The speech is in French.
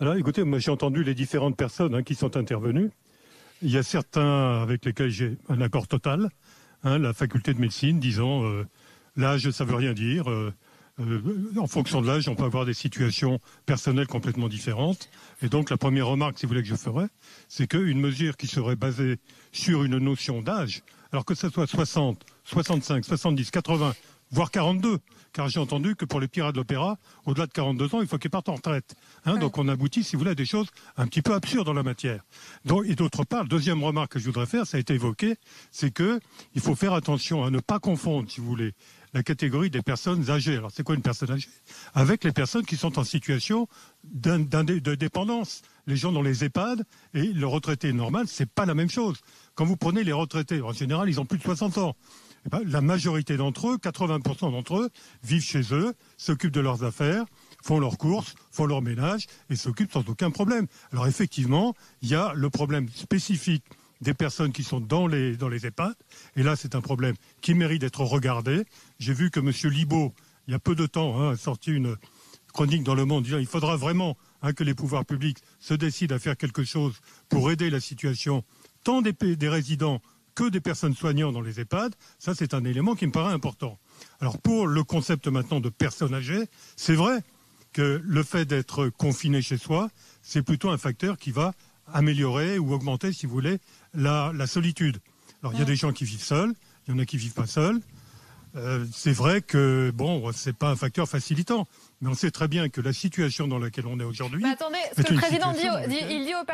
Alors écoutez, moi j'ai entendu les différentes personnes qui sont intervenues. Il y a certains avec lesquels j'ai un accord total. La faculté de médecine disant l'âge ça veut rien dire. En fonction de l'âge, on peut avoir des situations personnelles complètement différentes. Et donc la première remarque, si vous voulez, que je ferais, c'est qu'une mesure qui serait basée sur une notion d'âge, alors que ce soit 60, 65, 70, 80, voire 42, car j'ai entendu que pour les pirates de l'opéra, au-delà de 42 ans, il faut qu'ils partent en retraite. Ouais. Donc on aboutit, si vous voulez, à des choses un petit peu absurdes dans la matière. Et d'autre part, la deuxième remarque que je voudrais faire, ça a été évoqué, c'est qu'il faut faire attention à ne pas confondre, si vous voulez, la catégorie des personnes âgées. Alors c'est quoi une personne âgée? Avec les personnes qui sont en situation de dépendance. Les gens dans les EHPAD et le retraité normal, c'est pas la même chose. Quand vous prenez les retraités, en général, ils ont plus de 60 ans. Eh ben, la majorité d'entre eux, 80% d'entre eux, vivent chez eux, s'occupent de leurs affaires, font leurs courses, font leur ménage et s'occupent sans aucun problème. Alors effectivement, il y a le problème spécifique des personnes qui sont dans les EHPAD. Et là, c'est un problème qui mérite d'être regardé. J'ai vu que M. Libault, il y a peu de temps, a sorti une chronique dans Le Monde disant qu'il faudra vraiment que les pouvoirs publics se décident à faire quelque chose pour aider la situation tant des résidents que des personnes soignantes dans les EHPAD. Ça, c'est un élément qui me paraît important. Alors, pour le concept maintenant de personnes âgées, c'est vrai que le fait d'être confiné chez soi, c'est plutôt un facteur qui va améliorer ou augmenter, si vous voulez, la solitude. Alors, il y a des gens qui vivent seuls, il y en a qui vivent pas seuls. C'est vrai que, bon, c'est pas un facteur facilitant, mais on sait très bien que la situation dans laquelle on est aujourd'hui... Mais attendez, ce que le président dit, il dit aux personnes...